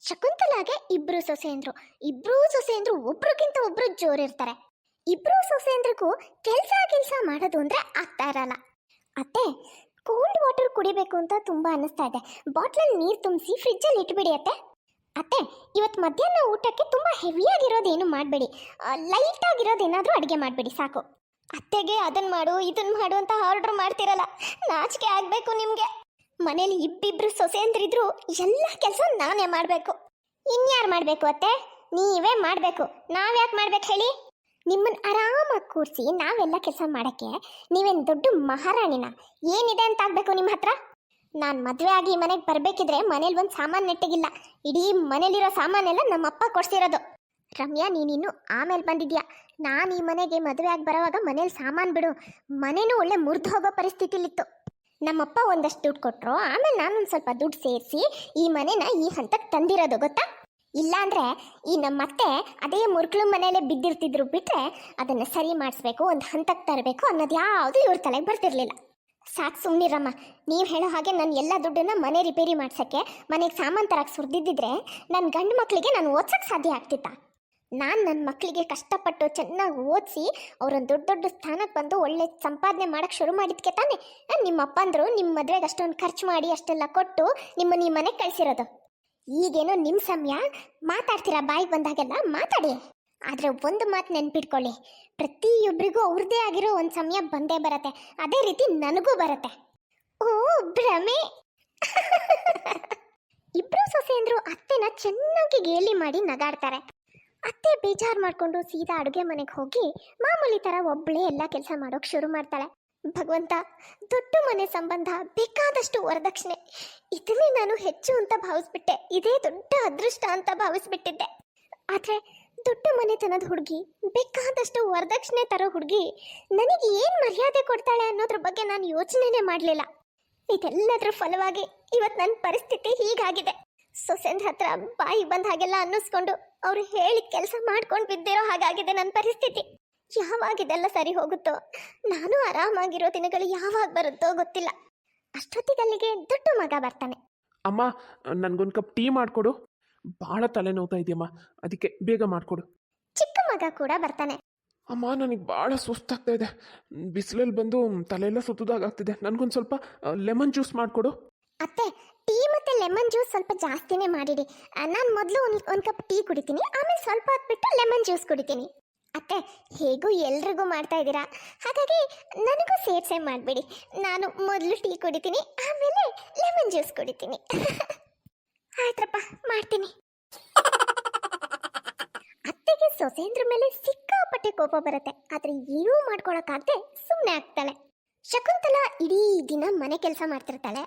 ಶಕುಂತಲಾಗೆ ಇಬ್ರು ಸೊಸೆಂದ್ರು. ಇಬ್ರು ಸೊಸೆಂದ್ರು ಒಬ್ರಿಗಿಂತ ಒಬ್ರು ಜೋರಿರ್ತಾರೆ. ಇಬ್ರು ಸೊಸೆಂದ್ರಿಗೂ ಕೆಲ್ಸ ಮಾಡೋದು ಅಂದ್ರೆ ಆಗ್ತಾ ಇರಲ್ಲ. ಅತ್ತೆ, ಕೋಲ್ಡ್ ವಾಟರ್ ಕುಡಿಬೇಕು ಅಂತ ತುಂಬಾ ಅನಿಸ್ತಾ ಇದೆ. ಬಾಟ್ಲಲ್ಲಿ ನೀರು ತುಂಬಿಸಿ ಫ್ರಿಜ್ಜಲ್ಲಿ ಇಟ್ಬಿಡಿ ಅತ್ತೆ. ಅತ್ತೆ, ಇವತ್ತು ಮಧ್ಯಾಹ್ನ ಊಟಕ್ಕೆ ತುಂಬಾ ಹೆವಿಯಾಗಿರೋದೇನು ಮಾಡಬೇಡಿ, ಲೈಟ್ ಆಗಿರೋದೇನಾದ್ರೂ ಅಡುಗೆ ಮಾಡಬೇಡಿ ಸಾಕು. ಅತ್ತೆಗೆ ಅದನ್ನ ಮಾಡು ಇದನ್ನ ಮಾಡು ಅಂತ ಆರ್ಡರ್ ಮಾಡ್ತಿರಲ್ಲ, ನಾಚಿಕೆ ಆಗ್ಬೇಕು ನಿಮ್ಗೆ. ಮನೇಲಿ ಇಬ್ಬಿಬ್ರು ಸೊಸೆಂದ್ರಿದ್ರು ಎಲ್ಲ ಕೆಲಸ ನಾನೇ ಮಾಡಬೇಕು. ಇನ್ಯಾರು ಮಾಡಬೇಕು ಅತ್ತೆ? ನೀವೇ ಮಾಡಬೇಕು. ನಾವ್ಯಾಕೆ ಮಾಡ್ಬೇಕು ಹೇಳಿ? ನಿಮ್ಮನ್ನ ಆರಾಮಾಗಿ ಕೂರಿಸಿ ನಾವೆಲ್ಲ ಕೆಲಸ ಮಾಡೋಕ್ಕೆ ನೀವೇನು ದೊಡ್ಡ ಮಹಾರಾಣಿನ? ಏನಿದೆ ಅಂತ ಆಗ್ಬೇಕು ನಿಮ್ಮ ಹತ್ರ? ನಾನು ಮದುವೆ ಆಗಿ ಈ ಮನೆಗೆ ಬರಬೇಕಿದ್ರೆ ಮನೇಲಿ ಒಂದು ಸಾಮಾನು ನೆಟ್ಟಗಿಲ್ಲ. ಇಡೀ ಮನೇಲಿರೋ ಸಾಮಾನೆಲ್ಲ ನಮ್ಮಪ್ಪ ಕೊಡ್ಸಿರೋದು. ರಮ್ಯಾ, ನೀನಿನ್ನು ಆಮೇಲೆ ಬಂದಿದ್ಯಾ. ನಾನು ಈ ಮನೆಗೆ ಮದುವೆ ಆಗಿ ಬರೋವಾಗ ಮನೇಲಿ ಸಾಮಾನು ಬಿಡು, ಮನೇನೂ ಒಳ್ಳೆ ಮುರಿದು ಹೋಗೋ ಪರಿಸ್ಥಿತಿಲಿತ್ತು. ನಮ್ಮಪ್ಪ ಒಂದಷ್ಟು ದುಡ್ಡು ಕೊಟ್ಟರು, ಆಮೇಲೆ ನಾನೊಂದು ಸ್ವಲ್ಪ ದುಡ್ಡು ಸೇರಿಸಿ ಈ ಮನೆನ ಈ ಹಂತಕ್ಕೆ ತಂದಿರೋದು ಗೊತ್ತಾ. ಇಲ್ಲಾಂದರೆ ಈ ನಮ್ಮತ್ತೆ ಅದೇ ಮುರುಕಲು ಮನೆಯಲ್ಲೇ ಬಿದ್ದಿರ್ತಿದ್ರು ಬಿಟ್ಟರೆ ಅದನ್ನು ಸರಿ ಮಾಡಿಸ್ಬೇಕು, ಒಂದು ಹಂತಕ್ಕೆ ತರಬೇಕು ಅನ್ನೋದು ಯಾವುದು ಇವ್ರ ತಲೆಗೆ ಬರ್ತಿರ್ಲಿಲ್ಲ. ಸಾಕು ಸುಮ್ಮನಿರಮ್ಮ. ನೀವು ಹೇಳೋ ಹಾಗೆ ನಾನು ಎಲ್ಲ ದುಡ್ಡನ್ನ ಮನೆ ರಿಪೇರಿ ಮಾಡ್ಸೋಕ್ಕೆ, ಮನೆಗೆ ಸಾಮಾನು ತರಕ್ಕೆ ಸುರಿದಿದ್ದರೆ ನನ್ನ ಗಂಡು ಮಕ್ಕಳಿಗೆ ನಾನು ಓದ್ಸೋಕ್ಕೆ ಸಾಧ್ಯ ಆಗ್ತಿತ್ತಾ? ನಾನು ನನ್ನ ಮಕ್ಕಳಿಗೆ ಕಷ್ಟಪಟ್ಟು ಚೆನ್ನಾಗಿ ಓದಿಸಿ ಅವರೊಂದು ದೊಡ್ಡ ದೊಡ್ಡ ಸ್ಥಾನಕ್ಕೆ ಬಂದು ಒಳ್ಳೆ ಸಂಪಾದನೆ ಮಾಡೋಕ್ಕೆ ಶುರು ಮಾಡಿದ್ಕೆ ತಾನೇ ನಿಮ್ಮ ಅಪ್ಪಂದರು ನಿಮ್ಮ ಮದುವೆಗೆ ಅಷ್ಟೊಂದು ಖರ್ಚು ಮಾಡಿ ಅಷ್ಟೆಲ್ಲ ಕೊಟ್ಟು ನಿಮ್ಮನ್ನು ಈ ಮನೆಗೆ ಕಳಿಸಿರೋದು. ಈಗೇನೋ ನಿಮ್ಮ ಸಮಯ, ಮಾತಾಡ್ತೀರಾ ಬಾಯಿಗೆ ಬಂದಾಗೆಲ್ಲ ಮಾತಾಡಿ. ಆದರೆ ಒಂದು ಮಾತು ನೆನ್ಪಿಟ್ಕೊಳ್ಳಿ, ಪ್ರತಿಯೊಬ್ಬರಿಗೂ ಅವ್ರದ್ದೇ ಆಗಿರೋ ಒಂದು ಸಮಯ ಬಂದೇ ಬರುತ್ತೆ. ಅದೇ ರೀತಿ ನನಗೂ ಬರುತ್ತೆ. ಓ ಭ್ರಮೆ. ಇಬ್ರು ಸೊಸೆಂದ್ರು ಅತ್ತೆನ ಚೆನ್ನಾಗಿ ಗೇಲಿ ಮಾಡಿ ನಗಾಡ್ತಾರೆ. ಅತ್ತೆ ಬೇಜಾರು ಮಾಡಿಕೊಂಡು ಸೀದಾ ಅಡುಗೆ ಮನೆಗೆ ಹೋಗಿ ಮಾಮೂಲಿ ಥರ ಒಬ್ಬಳೇ ಎಲ್ಲ ಕೆಲಸ ಮಾಡೋಕೆ ಶುರು ಮಾಡ್ತಾಳೆ. ಭಗವಂತ, ದೊಡ್ಡ ಮನೆ ಸಂಬಂಧ, ಬೇಕಾದಷ್ಟು ವರದಕ್ಷಿಣೆ, ಇದನ್ನೇ ನಾನು ಹೆಚ್ಚು ಅಂತ ಭಾವಿಸ್ಬಿಟ್ಟೆ. ಇದೇ ದೊಡ್ಡ ಅದೃಷ್ಟ ಅಂತ ಭಾವಿಸ್ಬಿಟ್ಟಿದ್ದೆ. ಆದರೆ ದೊಡ್ಡ ಮನೆತನದ ಹುಡುಗಿ, ಬೇಕಾದಷ್ಟು ವರದಕ್ಷಿಣೆ ತರೋ ಹುಡುಗಿ ನನಗೆ ಏನು ಮರ್ಯಾದೆ ಕೊಡ್ತಾಳೆ ಅನ್ನೋದ್ರ ಬಗ್ಗೆ ನಾನು ಯೋಚನೆನೇ ಮಾಡಲಿಲ್ಲ. ಇದೆಲ್ಲದರ ಫಲವಾಗಿ ಇವತ್ತು ನನ್ನ ಪರಿಸ್ಥಿತಿ ಹೀಗಾಗಿದೆ. ಸೊಸೆಂದ್ರ ಹತ್ರ ಬಾಯಿ ಬಂದ ಹಾಗೆಲ್ಲ ಅನ್ನಿಸ್ಕೊಂಡು ಅವ್ರು ಹೇಳಿದ ಕೆಲಸ ಮಾಡ್ಕೊಂಡು ಬಿದ್ದಿರೋ ಹಾಗಾಗಿದೆ ನನ್ನ ಪರಿಸ್ಥಿತಿ. ಯಾವಾಗ ಇದೆಲ್ಲ ಸರಿ ಹೋಗುತ್ತೋ, ನಾನು ಆರಾಮಾಗಿರೋ ದಿನಗಳು ಯಾವಾಗ ಬರುತ್ತೋ ಗೊತ್ತಿಲ್ಲ. ಅಷ್ಟೊತ್ತಿಗಲ್ಲಿಗೆ ದೊಡ್ಡ ಮಗ ಬರ್ತಾನೆ. ಅಮ್ಮ, ನನಗೊಂದು ಕಪ್ ಟೀ ಮಾಡಿಕೊಡು. ಭಾಳ ತಲೆನೋವ್ತಾ ಇದೆಯಮ್ಮ, ಅದಕ್ಕೆ ಬೇಗ ಮಾಡಿಕೊಡು. ಚಿಕ್ಕ ಮಗ ಕೂಡ ಬರ್ತಾನೆ. ಅಮ್ಮ, ನನಗೆ ಭಾಳ ಸುಸ್ತಾಗ್ತಾ ಇದೆ. ಬಿಸಿಲಲ್ಲಿ ಬಂದು ತಲೆಯೆಲ್ಲ ಸುತ್ತದಾಗ್ತಿದೆ. ನನಗೊಂದು ಸ್ವಲ್ಪ ಲೆಮನ್ ಜ್ಯೂಸ್ ಮಾಡಿಕೊಡು. ಅತ್ತೆ, ಟೀ ಮತ್ತು ಲೆಮನ್ ಜ್ಯೂಸ್ ಸ್ವಲ್ಪ ಜಾಸ್ತಿನೇ ಮಾಡಿಡಿ. ನಾನು ಮೊದಲು ಒಂದು ಕಪ್ ಟೀ ಕುಡಿತೀನಿ, ಆಮೇಲೆ ಸ್ವಲ್ಪ ಹೊತ್ತು ಬಿಟ್ಟು ಲೆಮನ್ ಜ್ಯೂಸ್ ಕುಡಿತೀನಿ. ಅತ್ತೆ, ಹೇಗೂ ಎಲ್ರಿಗೂ ಮಾಡ್ತಾ ಇದ್ದೀರಾ, ಹಾಗಾಗಿ ನನಗೂ ಸೇರ್ಸೆ ಮಾಡಿಬಿಡಿ. ನಾನು ಮೊದಲು ಟೀ ಕುಡಿತೀನಿ, ಆಮೇಲೆ ಲೆಮನ್ ಜ್ಯೂಸ್ ಕುಡಿತೀನಿ. ಆಯ್ತಪ್ಪ, ಮಾಡ್ತೀನಿ. ಅತ್ತೆಗೆ ಸೊಸೆಂದ್ರ ಮೇಲೆ ಸಿಕ್ಕಾಪಟ್ಟೆ ಕೋಪ ಬರುತ್ತೆ. ಆದರೆ ಏನೂ ಮಾಡ್ಕೊಳಕ್ಕಾಗದೆ ಸುಮ್ಮನೆ ಆಗ್ತಾಳೆ. ಶಕುಂತಲಾ ಇಡೀ ದಿನ ಮನೆ ಕೆಲಸ ಮಾಡ್ತಿರ್ತಾಳೆ.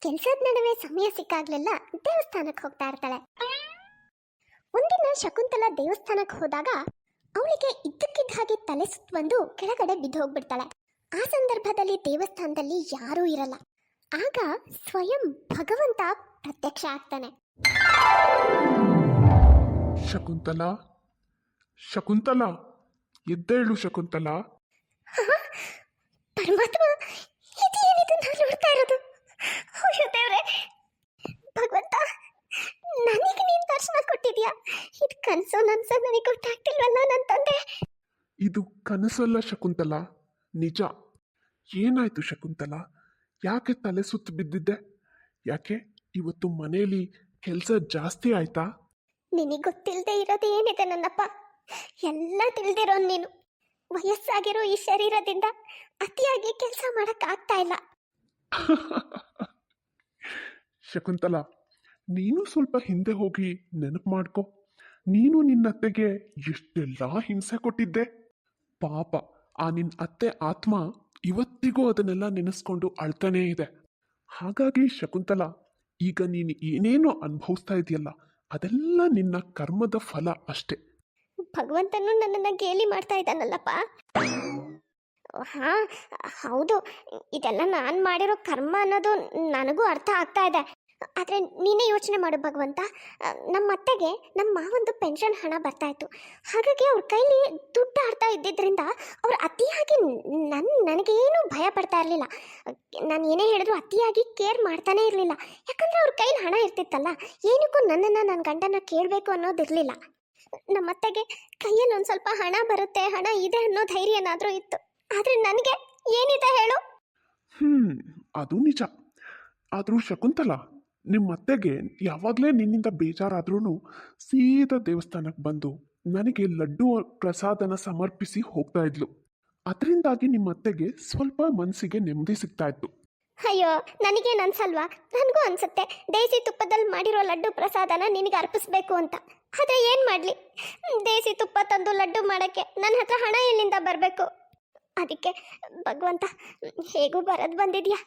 ಕೆಲಸದ ನಡುವೆ ಸಮಯ ಸಿಕ್ಕಾಗ್ಲೆಲ್ಲ ದೇವಸ್ಥಾನಕ್ಕೆ ಹೋಗ್ತಾ ಇರ್ತಾಳೆ. ಒಂದಿನ ಶಕುಂತಲಾ ದೇವಸ್ಥಾನಕ್ಕೆ ಹೋದಾಗ ಅವಳಿಗೆ ಇದ್ದಕ್ಕಿದ್ದ ಹಾಗೆ ತಲೆ ಸುತ್ತ ಬಂದು ಕೆಳಗಡೆ ಬಿದ್ದು ಹೋಗ್ಬಿಡ್ತಾಳೆ. ಆ ಸಂದರ್ಭದಲ್ಲಿ ದೇವಸ್ಥಾನದಲ್ಲಿ ಯಾರೂ ಇರಲ್ಲ. ಆಗ ಸ್ವಯಂ ಭಗವಂತ ಪ್ರತ್ಯಕ್ಷ ಆಗ್ತಾನೆ. ಶಕುಂತಲಾ, ಶಕುಂತಲಾ, ಎದ್ದೇಳು ಶಕುಂತಲಾ. ಪರಮಾತ್ಮ, ಇದೇನಿದು ನಾನು ನೋಡ್ತಾ ಇರೋದು? ಅಯ್ಯೋ ದೇವ್ರೆ, ಭಗವಂತ, ನನಗೆ ನೀನು ದರ್ಶನ ಕೊಟ್ಟಿದ್ಯಾ? ಇದು ಕನಸು ನನ್ಸು ನನಗೆ ಗೊತ್ತಾಗ್ತಿಲ್ವಲ್ಲ ನನ್ನ ತಂದೆ. ಇದು ಕನಸಲ್ಲ ಶಕುಂತಲಾ, ನಿಜ. ಏನಾಯ್ತು ಶಕುಂತಲಾ? ಯಾಕೆ ತಲೆ ಸುತ್ತು ಬಿದ್ದಿದ್ದೆ? ಯಾಕೆ ಇವತ್ತು ಮನೆಯಲ್ಲಿ ಕೆಲಸ ಜಾಸ್ತಿ ಆಯ್ತಾ? ನಿನಗೆ ಗೊತ್ತಿಲ್ಲದೆ ಇರೋದು ಏನಿದೆ ನನ್ನಪ್ಪ? ಎಲ್ಲ ತಿಳಿದಿರೋ ನೀನು. ವಯಸ್ಸಾಗಿರೋ ಈ ಶರೀರದಿಂದ ಅತಿಯಾಗಿ ಕೆಲಸ ಮಾಡೋಕ್ಕಾಗ್ತಾ ಇಲ್ಲ. ಶಕುಂತಲಾ, ನೀನು ಸ್ವಲ್ಪ ಹಿಂದೆ ಹೋಗಿ ನೆನಪು ಮಾಡ್ಕೊ. ನೀನು ನಿನ್ನ ಅತ್ತೆಗೆ ಎಷ್ಟೆಲ್ಲ ಹಿಂಸೆ ಕೊಟ್ಟಿದ್ದೆ. ಪಾಪ, ಆ ನಿನ್ನ ಅತ್ತೆ ಆತ್ಮ ಇವತ್ತಿಗೂ ಅದನ್ನೆಲ್ಲ ನೆನೆಸ್ಕೊಂಡು ಅಳ್ತಾನೇ ಇದೆ. ಹಾಗಾಗಿ ಶಕುಂತಲಾ, ಈಗ ನೀನು ಏನೇನೋ ಅನುಭವಿಸ್ತಾ ಇದೆಯಲ್ಲ, ಅದೆಲ್ಲ ನಿನ್ನ ಕರ್ಮದ ಫಲ ಅಷ್ಟೆ. ಭಗವಂತನು ನನ್ನನ್ನು ಗೇಲಿ ಮಾಡ್ತಾ ಇದ್ದಾನಲ್ಲಪ್ಪ. ಹಾಂ, ಹೌದು, ಇದೆಲ್ಲ ನಾನು ಮಾಡಿರೋ ಕರ್ಮ ಅನ್ನೋದು ನನಗೂ ಅರ್ಥ ಆಗ್ತಾ ಇದೆ. ಆದರೆ ನೀನೇ ಯೋಚನೆ ಮಾಡು ಭಗವಂತ. ನಮ್ಮ ಅತ್ತೆಗೆ ನಮ್ಮ ಮಾವಂದು ಪೆನ್ಷನ್ ಹಣ ಬರ್ತಾ ಇತ್ತು. ಹಾಗಾಗಿ ಅವ್ರ ಕೈಲಿ ದುಡ್ಡು ಆಡ್ತಾ ಇದ್ದಿದ್ದರಿಂದ ಅವ್ರು ಅತಿಯಾಗಿ ನನಗೇನು ಭಯ ಪಡ್ತಾ ಇರಲಿಲ್ಲ. ನಾನು ಏನೇ ಹೇಳಿದ್ರು ಅತಿಯಾಗಿ ಕೇರ್ ಮಾಡ್ತಾನೆ ಇರಲಿಲ್ಲ. ಯಾಕಂದರೆ ಅವ್ರ ಕೈಲಿ ಹಣ ಇರ್ತಿತ್ತಲ್ಲ, ಏನಕ್ಕೂ ನನ್ನನ್ನು ನನ್ನ ಗಂಡನ ಕೇಳಬೇಕು ಅನ್ನೋದಿರಲಿಲ್ಲ. ನಮ್ಮ ಅತ್ತೆಗೆ ಕೈಯಲ್ಲಿ ಒಂದು ಸ್ವಲ್ಪ ಹಣ ಬರುತ್ತೆ, ಹಣ ಇದೆ ಅನ್ನೋ ಧೈರ್ಯ ಏನಾದರೂ ಇತ್ತು. ಆದರೆ ನನಗೆ ಏನಿದೆ ಹೇಳು? ಅದು ನಿಜ. ಆದರೂ ಶಕುಂತಲ, ನಿಮ್ಮ ಅತ್ತೆಗೆ ಯಾವಾಗಲೇ ನಿನ್ನಿಂದ ಬೇಜಾರಾದ್ರೂ ಸೀದಾ ದೇವಸ್ಥಾನಕ್ಕೆ ಬಂದು ನನಗೆ ಲಡ್ಡು ಪ್ರಸಾದನ ಸಮರ್ಪಿಸಿ ಹೋಗ್ತಾ ಇದ್ಲು. ಅದರಿಂದಾಗಿ ನಿಮ್ಮ ಅತ್ತೆಗೆ ಸ್ವಲ್ಪ ಮನಸ್ಸಿಗೆ ನೆಮ್ಮದಿ ಸಿಗ್ತಾ ಇತ್ತು. ಅಯ್ಯೋ, ನನಗೇನು ಅನ್ಸಲ್ವಾ? ನನಗೂ ಅನ್ಸುತ್ತೆ ದೇಸಿ ತುಪ್ಪದಲ್ಲಿ ಮಾಡಿರೋ ಲಡ್ಡು ಪ್ರಸಾದನ ನಿನಗೆ ಅರ್ಪಿಸ್ಬೇಕು ಅಂತ. ಆದರೆ ಏನು ಮಾಡಲಿ, ದೇಸಿ ತುಪ್ಪ ತಂದು ಲಡ್ಡು ಮಾಡೋಕ್ಕೆ ನನ್ನ ಹತ್ರ ಹಣ ಎಲ್ಲಿಂದ ಬರಬೇಕು? ಅದಕ್ಕೆ ಭಗವಂತ, ಹೇಗೂ ಬರೋದು ಬಂದಿದ್ಯಾ,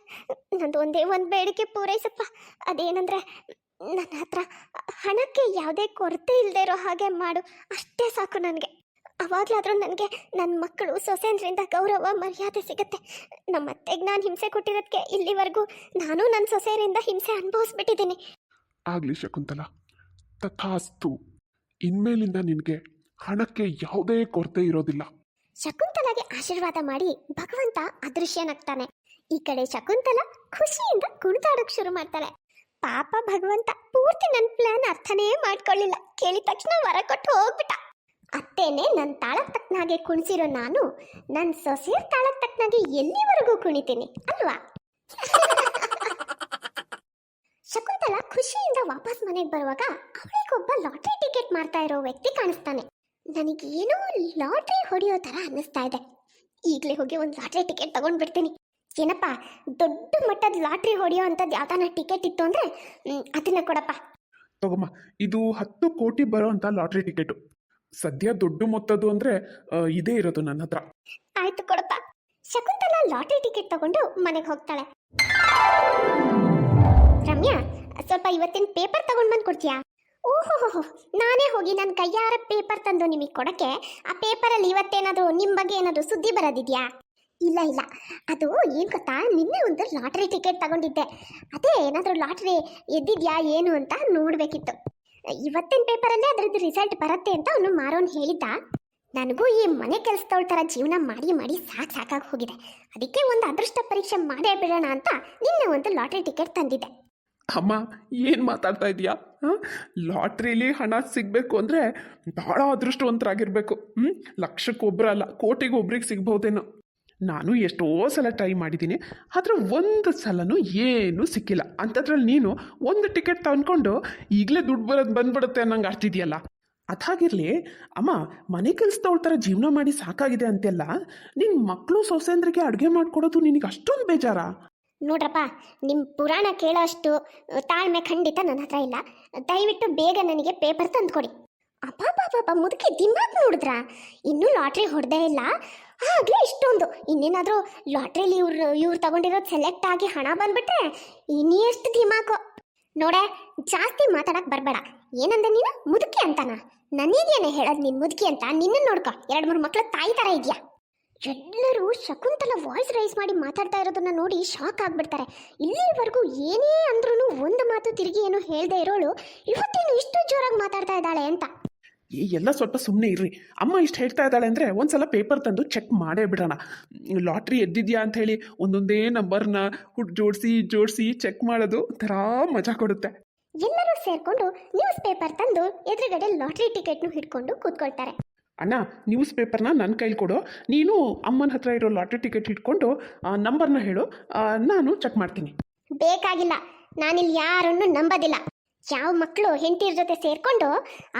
ನಂದು ಒಂದೇ ಒಂದು ಬೇಡಿಕೆ ಪೂರೈಸಪ್ಪ. ಅದೇನೆಂದರೆ ನನ್ನ ಹತ್ರ ಹಣಕ್ಕೆ ಯಾವುದೇ ಕೊರತೆ ಇಲ್ಲದೆ ಇರೋ ಹಾಗೆ ಮಾಡು, ಅಷ್ಟೇ ಸಾಕು ನನಗೆ. ಅವಾಗಲಾದರೂ ನನಗೆ ನನ್ನ ಮಕ್ಕಳು ಸೊಸೆಂದ್ರಿಂದ ಗೌರವ ಮರ್ಯಾದೆ ಸಿಗುತ್ತೆ. ನಮ್ಮ ಅತ್ತೆಗೆ ನಾನು ಹಿಂಸೆ ಕೊಟ್ಟಿರೋದಕ್ಕೆ ಇಲ್ಲಿವರೆಗೂ ನಾನು ನನ್ನ ಸೊಸೆಯರಿಂದ ಹಿಂಸೆ ಅನುಭವಿಸ್ಬಿಟ್ಟಿದ್ದೀನಿ. ಆಗಲಿ ಶಕುಂತಲ, ತಥಾಸ್ತು. ಇನ್ಮೇಲಿಂದ ನಿನಗೆ ಹಣಕ್ಕೆ ಯಾವುದೇ ಕೊರತೆ ಇರೋದಿಲ್ಲ. ಶಕುಂತಲಾಗೆ ಆಶೀರ್ವಾದ ಮಾಡಿ ಭಗವಂತ ಅದೃಶ್ಯನಾಗ್ತಾನೆ. ಈ ಕಡೆ ಶಕುಂತಲ ಖುಷಿಯಿಂದ ಕುಣಿದಾಡೋಕೆ ಶುರು ಮಾಡ್ತಾಳೆ. ಪಾಪ ಭಗವಂತ ಪೂರ್ತಿ ನನ್ನ ಪ್ಲಾನ್ ಅರ್ಥನೇ ಮಾಡ್ಕೊಳ್ಳಿಲ್ಲ. ಕೇಳಿದ ತಕ್ಷಣ ವರ ಕೊಟ್ಟು ಹೋಗ್ಬಿಟ್ಟ. ಅತ್ತೇನೆ ನನ್ನ ತಾಳಕ್ಕೆ ತಕ್ಕನಾಗೆ ಕುಣಿಸಿರೋ ನಾನು ನನ್ನ ಸೊಸೆಯರ ತಾಳಕ್ಕೆ ತಕ್ಕನಾಗೆ ಎಲ್ಲಿವರೆಗೂ ಕುಣಿತೀನಿ ಅಲ್ವಾ? ಶಕುಂತಲ ಖುಷಿಯಿಂದ ವಾಪಸ್ ಮನೆಗೆ ಬರುವಾಗ ಅವಳಿಗೊಬ್ಬ ಲಾಟ್ರಿ ಟಿಕೆಟ್ ಮಾಡ್ತಾ ಇರೋ ವ್ಯಕ್ತಿ ಕಾಣಿಸ್ತಾನೆ. ನನಗೇನೋ ಲಾಟ್ರಿ ಹೊಡೆಯೋ ಥರ ಅನ್ನಿಸ್ತಾ ಇದೆ. ಈಗಲೇ ಹೋಗಿ ಒಂದು ಲಾಟ್ರಿ ಟಿಕೆಟ್ ತಗೊಂಡ್ಬಿಡ್ತೀನಿ. ಏನಪ್ಪ, ದೊಡ್ಡ ಮಟ್ಟದ ಲಾಟ್ರಿ ಹೊಡೆಯೋ ಅಂಥದ್ದು ಯಾವ್ದಾನ ಟಿಕೆಟ್ ಇತ್ತು ಅಂದರೆ ಅದನ್ನ ಕೊಡಪ್ಪ. ತಗೊಮ್ಮ, ಇದು 10 ಕೋಟಿ ಬರೋ ಅಂತ ಲಾಟ್ರಿ ಟಿಕೆಟು. ಸದ್ಯ ದೊಡ್ಡ ಮೊತ್ತದ್ದು ಅಂದರೆ ಇದೇ ಇರೋದು ನನ್ನ ಹತ್ರ. ಆಯ್ತು ಕೊಡಪ್ಪ. ಶಕುಂತಲ ಲಾಟ್ರಿ ಟಿಕೆಟ್ ತಗೊಂಡು ಮನೆಗೆ ಹೋಗ್ತಾಳೆ. ರಮ್ಯಾ, ಸ್ವಲ್ಪ ಇವತ್ತಿನ ಪೇಪರ್ ತಗೊಂಡು ಬಂದು ಕೊಡ್ತೀಯಾ? ಓಹೋ, ನಾನೇ ಹೋಗಿ ನನ್ನ ಕೈಯಾರ ಪೇಪರ್ ತಂದು ನಿಮಗೆ ಕೊಡಕ್ಕೆ. ಆ ಪೇಪರಲ್ಲಿ ಇವತ್ತೇನಾದರೂ ನಿಮ್ಮ ಬಗ್ಗೆ ಏನಾದರೂ ಸುದ್ದಿ ಬರೋದಿದೆಯಾ? ಇಲ್ಲ, ಅದು ಏನು ಗೊತ್ತಾ, ನಿನ್ನೆ ಒಂದು ಲಾಟ್ರಿ ಟಿಕೆಟ್ ತಗೊಂಡಿದ್ದೆ. ಅದೇ ಏನಾದರೂ ಲಾಟ್ರಿ ಎದ್ದಿದ್ಯಾ ಏನು ಅಂತ ನೋಡಬೇಕಿತ್ತು. ಇವತ್ತಿನ ಪೇಪರಲ್ಲೇ ಅದರದ್ದು ರಿಸಲ್ಟ್ ಬರುತ್ತೆ ಅಂತ ಅವನು ಮಾರೋನು ಹೇಳಿದ್ದ. ನನಗೂ ಈ ಮನೆ ಕೆಲಸದವಳ ಥರ ಜೀವನ ಮಾಡಿ ಸಾಕಾಗಿ ಹೋಗಿದೆ. ಅದಕ್ಕೆ ಒಂದು ಅದೃಷ್ಟ ಪರೀಕ್ಷೆ ಮಾಡೇ ಬಿಡೋಣ ಅಂತ ನಿನ್ನೆ ಒಂದು ಲಾಟ್ರಿ ಟಿಕೆಟ್ ತಂದಿದ್ದೆ. ಅಮ್ಮ, ಏನು ಮಾತಾಡ್ತಾ ಇದೀಯಾ? ಲಾಟ್ರಿಲಿ ಹಣ ಸಿಗಬೇಕು ಅಂದರೆ ಭಾಳ ಅದೃಷ್ಟವಂತರಾಗಿರಬೇಕು. ಲಕ್ಷಕ್ಕೊಬ್ಬರು ಅಲ್ಲ, ಕೋಟಿಗೊಬ್ರಿಗೆ ಸಿಗ್ಬಹುದೇನೋ. ನಾನು ಎಷ್ಟೋ ಸಲ ಟ್ರೈ ಮಾಡಿದ್ದೀನಿ, ಆದರೆ ಒಂದು ಸಲನೂ ಏನೂ ಸಿಕ್ಕಿಲ್ಲ. ಅಂಥದ್ರಲ್ಲಿ ನೀನು ಒಂದು ಟಿಕೆಟ್ ತಂದ್ಕೊಂಡು ಈಗಲೇ ದುಡ್ಡು ಬಂದ್ಬಿಡುತ್ತೆ ಅನ್ನಂಗೆ ಆಡ್ತಿದ್ಯಲ್ಲ. ಅದಾಗಿರಲಿ ಅಮ್ಮ, ಮನೆ ಕೆಲಸದವಳ ಥರ ಜೀವನ ಮಾಡಿ ಸಾಕಾಗಿದೆ ಅಂತೆಲ್ಲ ನಿನ್ನ ಮಕ್ಕಳು ಸೊಸೆಂದ್ರಿಗೆ ಅಡುಗೆ ಮಾಡಿಕೊಡೋದು ನಿನಗೆ ಅಷ್ಟೊಂದು ಬೇಜಾರಾ? ನೋಡ್ರಪ್ಪ, ನಿಮ್ಮ ಪುರಾಣ ಕೇಳೋ ಅಷ್ಟು ತಾಳ್ಮೆ ಖಂಡಿತ ನನ್ನ ಹತ್ರ ಇಲ್ಲ. ದಯವಿಟ್ಟು ಬೇಗ ನನಗೆ ಪೇಪರ್ ತಂದು ಕೊಡಿ. ಅಪ್ಪ ಮುದುಕಿ ದಿಮಾಕ್ ನೋಡಿದ್ರಾ? ಇನ್ನೂ ಲಾಟ್ರಿ ಹೊಡೆದೇ ಇಲ್ಲ, ಆಗಲೇ ಇಷ್ಟೊಂದು. ಇನ್ನೇನಾದರೂ ಲಾಟ್ರಿಲಿ ಇವ್ರು ತಗೊಂಡಿರೋದು ಸೆಲೆಕ್ಟ್ ಆಗಿ ಹಣ ಬಂದ್ಬಿಟ್ರೆ ಇನ್ನೂ ಎಷ್ಟು ದಿಮಾಕು ನೋಡೆ. ಜಾಸ್ತಿ ಮಾತಾಡಕ್ಕೆ ಬರಬೇಡ. ಏನಂದೆ ನೀನು? ಮುದುಕಿ ಅಂತಾನ? ನನಗೇನೆ ಹೇಳೋದು ನೀನು ಮುದುಕಿ ಅಂತ? ನಿನ್ನ ನೋಡ್ಕೊ, 2-3 ಮಕ್ಕಳ ತಾಯಿ ಥರ ಇದೆಯಾ? ಎಲ್ಲರೂ ಶಕುಂತಲ ವಾಯ್ಸ್ ರೈಸ್ ಮಾಡಿ ಮಾತಾಡ್ತಾ ಇರೋದನ್ನ ನೋಡಿ ಶಾಕ್ ಆಗ್ಬಿಡ್ತಾರೆ. ಇಲ್ಲಿವರೆಗೂ ಏನೇ ಅಂದ್ರೂ ಒಂದು ಮಾತು ತಿರುಗಿ ಏನು ಹೇಳ್ದೆ ಇರೋಳು ಇವತ್ತೇನು ಇಷ್ಟು ಜೋರಾಗಿ ಮಾತಾಡ್ತಾ ಇದ್ದಾಳೆ ಅಂತ. ಎಲ್ಲ ಸ್ವಲ್ಪ ಸುಮ್ಮನೆ ಇರ್ರಿ. ಅಮ್ಮ ಇಷ್ಟು ಹೇಳ್ತಾ ಇದ್ದಾಳೆ ಅಂದರೆ ಒಂದ್ಸಲ ಪೇಪರ್ ತಂದು ಚೆಕ್ ಮಾಡೇ ಬಿಡೋಣ. ಲಾಟ್ರಿ ಎದ್ದಿದ್ಯಾ ಅಂತ ಹೇಳಿ ಒಂದೊಂದೇ ನಂಬರ್ನ ಜೋಡಿಸಿ ಚೆಕ್ ಮಾಡೋದು ಥರ ಮಜಾ ಕೊಡುತ್ತೆ. ಎಲ್ಲರೂ ಸೇರ್ಕೊಂಡು ನ್ಯೂಸ್ ಪೇಪರ್ ತಂದು ಎದುರುಗಡೆ ಲಾಟ್ರಿ ಟಿಕೆಟ್ನು ಹಿಡ್ಕೊಂಡು ಕೂತ್ಕೊಳ್ತಾರೆ. ಅಣ್ಣ, ನ್ಯೂಸ್ ಪೇಪರ್ನ ನನ್ನ ಕೈಲಿ ಕೊಡು. ನೀನು ಅಮ್ಮನ ಹತ್ರ ಇರೋ ಲಾಟ್ರಿ ಟಿಕೆಟ್ ಇಟ್ಕೊಂಡು ನಂಬರ್ನ ಹೇಳು, ನಾನು ಚೆಕ್ ಮಾಡ್ತೀನಿ. ಬೇಕಾಗಿಲ್ಲ, ನಾನಿಲ್ಲಿ ಯಾರನ್ನು ನಂಬೋದಿಲ್ಲ. ಯಾವ ಮಕ್ಕಳು ಹೆಂಡತಿರ ಜೊತೆ ಸೇರ್ಕೊಂಡು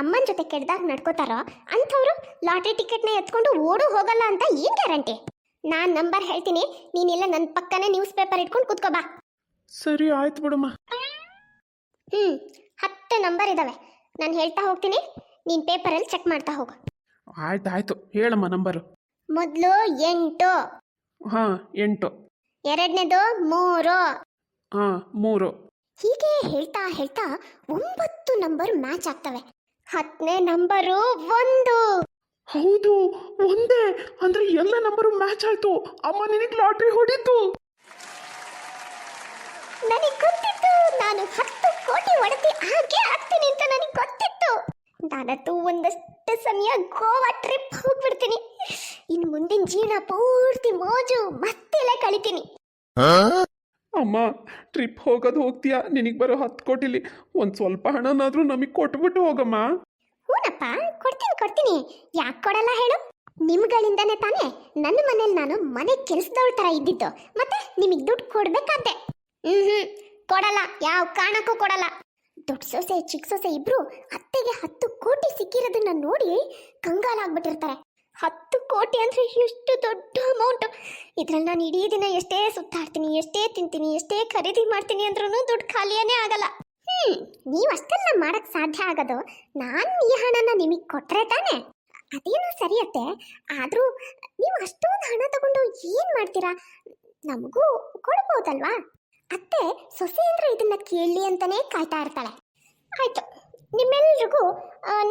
ಅಮ್ಮನ ಜೊತೆ ಕೆಡ್ದಾಗ ನಡ್ಕೋತಾರೋ ಅಂಥವ್ರು ಲಾಟ್ರಿ ಟಿಕೆಟ್ನ ಎತ್ಕೊಂಡು ಓಡು ಹೋಗಲ್ಲ ಅಂತ ಏನು ಗ್ಯಾರಂಟಿ? ನಾನು ನಂಬರ್ ಹೇಳ್ತೀನಿ, ನೀನೆಲ್ಲ ನನ್ನ ಪಕ್ಕನೇ ನ್ಯೂಸ್ ಪೇಪರ್ ಇಟ್ಕೊಂಡು ಕೂತ್ಕೋಬಾ. ಸರಿ, ಆಯ್ತು ಬಿಡಮ್ಮ. 10 ನಂಬರ್ ಇದ್ದಾವೆ, ನಾನು ಹೇಳ್ತಾ ಹೋಗ್ತೀನಿ, ನೀನು ಪೇಪರಲ್ಲಿ ಚೆಕ್ ಮಾಡ್ತಾ ಹೋಗು. ಆಯ್ತು, ಹೇಳಮ್ಮ ನಂಬರು. ಮೊದಲು 8. ಹಾಂ, 8. ಎರಡನೇದು 3. ಹಾಂ, 3. ಹೀಗೆ ಹೇಳ್ತಾ 9 ನಂಬರ್ ಮ್ಯಾಚ್ ಆಗ್ತವೆ. 10ನೇ ನಂಬರು 1. ಹೌದು, ಒಂದೇ ಅಂದ್ರೆ ಎಲ್ಲ ನಂಬರು ಮ್ಯಾಚ್ ಆಯ್ತು. ಅಮ್ಮ, ನಿನಗೆ ಲಾಟ್ರಿ ಹೊಡಿತು. ನನಗೆ ಗೊತ್ತಿತ್ತು, ನಾನು 10 ಜೀವನ ಪೂರ್ತಿ ಮೋಜು ಮತ್ತೆಲ್ಲ ಕಳಿತೀನಿ. ಅಮ್ಮ ಟ್ರಿಪ್ ಹೋಗೋದು ಹೋಗ್ತೀಯಾ? ನಿನಗೆ ಬರೋ 10 ಕೋಟಿಲಿ ಒಂದು ಸ್ವಲ್ಪ ಹಣನಾದರೂ ನಮಗೆ ಕೊಟ್ಬಿಟ್ಟು ಹೋಗಮ್ಮ. ಹೂನಪ್ಪ, ಕೊಡ್ತೀನಿ. ಯಾಕೆ ಕೊಡಲ್ಲ ಹೇಳು? ನಿಮ್ಗಳಿಂದನೇ ತಾನೇ ನನ್ನ ಮನೇಲಿ ನಾನು ಮನೆ ಕೆಲಸದವಳ ಥರ ಇದ್ದಿದ್ದು. ಮತ್ತೆ ನಿಮಗೆ ದುಡ್ಡು ಕೊಡ್ಬೇಕಾದ್ದೆ. ಕೊಡಲ್ಲ, ಯಾವ ಕಾರಣಕ್ಕೂ ಕೊಡಲ್ಲ. ದೊಡ್ಡ ಸೊಸೆ ಚಿಕ್ಕ ಸೊಸೆ ಇಬ್ರು ಅತ್ತೆಗೆ 10 ಕೋಟಿ ಸಿಕ್ಕಿರೋದನ್ನ ನೋಡಿ ಕಂಗಾಲಾಗ್ಬಿಟ್ಟಿರ್ತಾರೆ. 10 ಕೋಟಿ ಅಂದ್ರೆ ಎಷ್ಟು ದೊಡ್ಡ ಅಮೌಂಟ್. ಇದ್ರಲ್ಲಿ ನಾನು ಇಡೀ ದಿನ ಎಷ್ಟೇ ಸುತ್ತಾಡ್ತೀನಿ, ಎಷ್ಟೇ ತಿಂತೀನಿ, ಎಷ್ಟೇ ಖರೀದಿ ಮಾಡ್ತೀನಿ ಅಂದ್ರೂ ದುಡ್ಡು ಖಾಲಿಯೇ ಆಗಲ್ಲ. ನೀವು ಅಷ್ಟೆಲ್ಲ ಮಾಡಕ್ ಸಾಧ್ಯ ಆಗೋದು ನಾನು ಈ ಹಣನ ನಿಮಗೆ ಕೊಟ್ರೆ ತಾನೆ. ಅದೇನೋ ಸರಿಯತ್ತೆ, ಆದ್ರೂ ನೀವು ಅಷ್ಟೊಂದು ಹಣ ತಗೊಂಡು ಏನ್ ಮಾಡ್ತೀರಾ? ನಮಗೂ ಕೊಡ್ಬೋದಲ್ವಾ? ಅತ್ತೆ ಸೊಸೆ ಅಂದ್ರೆ ಇದನ್ನ ಕೇಳಲಿ ಅಂತಾನೆ ಕಾಯ್ತಾ ಇರ್ತಾಳೆ. ಆಯ್ತು, ನಿಮ್ಮೆಲ್ರಿಗೂ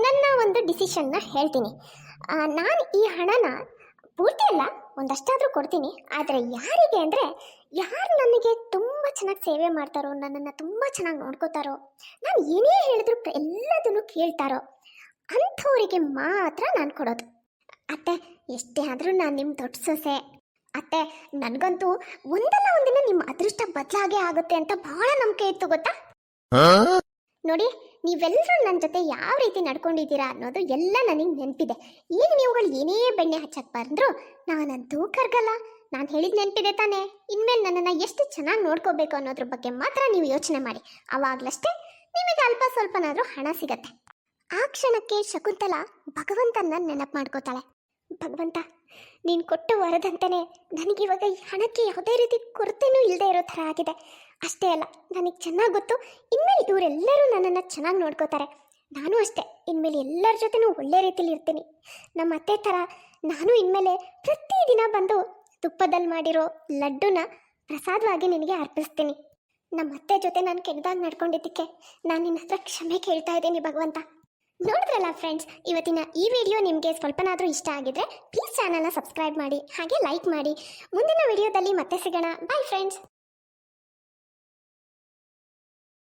ನನ್ನ ಒಂದು ಡಿಸಿಷನ್ನ ಹೇಳ್ತೀನಿ. ನಾನು ಈ ಹಣನ ಪೂರ್ತಿ ಅಲ್ಲ, ಒಂದಷ್ಟಾದರೂ ಕೊಡ್ತೀನಿ. ಆದರೆ ಯಾರಿಗೆ ಅಂದರೆ, ಯಾರು ನನಗೆ ತುಂಬ ಚೆನ್ನಾಗಿ ಸೇವೆ ಮಾಡ್ತಾರೋ, ನನ್ನನ್ನು ತುಂಬ ಚೆನ್ನಾಗಿ ನೋಡ್ಕೋತಾರೋ, ನಾನು ಏನೇ ಹೇಳಿದ್ರು ಎಲ್ಲದನ್ನು ಕೇಳ್ತಾರೋ ಅಂಥವರಿಗೆ ಮಾತ್ರ ನಾನು ಕೊಡೋದು. ಅತ್ತೆ ಎಷ್ಟೇ ಆದರೂ ನಾನು ನಿಮ್ಮ ದೊಡ್ಡ ಸೊಸೆ. ಅತ್ತೆ ನನಗಂತೂ ಒಂದಲ್ಲ ಒಂದಿನ ನಿಮ್ಮ ಅದೃಷ್ಟ ಬದಲಾಗೇ ಆಗುತ್ತೆ ಅಂತ ಬಹಳ ನಂಬಿಕೆ ಇತ್ತು ಗೊತ್ತಾ. ನೋಡಿ, ನೀವೆಲ್ಲರೂ ನನ್ನ ಜೊತೆ ಯಾವ ರೀತಿ ನಡ್ಕೊಂಡಿದ್ದೀರಾ ಅನ್ನೋದು ಎಲ್ಲ ನನಗೆ ನೆನಪಿದೆ. ಈಗ ನೀವುಗಳು ಏನೇ ಬೆಣ್ಣೆ ಹಚ್ಚಕ್ಕೆ ಬಂದ್ರು ನಾನಂತೂ ಕರ್ಗಲ್ಲ. ನಾನು ಹೇಳಿದ ನೆನಪಿದೆ ತಾನೇ. ಇನ್ಮೇಲೆ ನನ್ನನ್ನು ಎಷ್ಟು ಚೆನ್ನಾಗಿ ನೋಡ್ಕೋಬೇಕು ಅನ್ನೋದ್ರ ಬಗ್ಗೆ ಮಾತ್ರ ನೀವು ಯೋಚನೆ ಮಾಡಿ. ಆವಾಗಲಷ್ಟೇ ನಿಮಗೆ ಅಲ್ಪ ಸ್ವಲ್ಪನಾದರೂ ಹಣ ಸಿಗತ್ತೆ. ಆ ಕ್ಷಣಕ್ಕೆ ಶಕುಂತಲಾ ಭಗವಂತನ ನೆನಪು ಮಾಡ್ಕೋತಾಳೆ. ಭಗವಂತ, ನೀನು ಕೊಟ್ಟು ವರದಂತೆಯೇ ನನಗಿವಾಗ ಈ ಹಣಕ್ಕೆ ಯಾವುದೇ ರೀತಿ ಕೊರತೆನೂ ಇಲ್ಲದೆ ಇರೋ ಥರ ಆಗಿದೆ. ಅಷ್ಟೇ ಅಲ್ಲ, ನನಗೆ ಚೆನ್ನಾಗಿ ಗೊತ್ತು, ಇನ್ಮೇಲೆ ಇವರೆಲ್ಲರೂ ನನ್ನನ್ನು ಚೆನ್ನಾಗಿ ನೋಡ್ಕೋತಾರೆ. ನಾನು ಅಷ್ಟೇ, ಇನ್ಮೇಲೆ ಎಲ್ಲರ ಜೊತೆನೂ ಒಳ್ಳೆ ರೀತಿಲಿ ಇರ್ತೀನಿ. ನಮ್ಮ ಅತ್ತೆ ಥರ ನಾನು ಇನ್ಮೇಲೆ ಪ್ರತಿದಿನ ಬಂದು ತುಪ್ಪದಲ್ಲಿ ಮಾಡಿರೋ ಲಡ್ಡುನ ಪ್ರಸಾದವಾಗಿ ನಿನಗೆ ಅರ್ಪಿಸ್ತೀನಿ. ನಮ್ಮ ಅತ್ತೆ ಜೊತೆ ನಾನು ಕೆಟ್ಟದಾಗಿ ನಡ್ಕೊಂಡಿದ್ದಕ್ಕೆ ನಾನು ನಿನ್ನ ಹತ್ರ ಕ್ಷಮೆ ಕೇಳ್ತಾ ಇದ್ದೀನಿ ಭಗವಂತ. ನೋಡಿದ್ರಲ್ಲ ಫ್ರೆಂಡ್ಸ್, ಇವತ್ತಿನ ಈ ವಿಡಿಯೋ ನಿಮಗೆ ಸ್ವಲ್ಪನಾದರೂ ಇಷ್ಟ ಆಗಿದ್ರೆ ಪ್ಲೀಸ್ ಚಾನಲ್ನ ಸಬ್ಸ್ಕ್ರೈಬ್ ಮಾಡಿ, ಹಾಗೆ ಲೈಕ್ ಮಾಡಿ. ಮುಂದಿನ ವಿಡಿಯೋದಲ್ಲಿ ಮತ್ತೆ ಸಿಗೋಣ. Bye friends.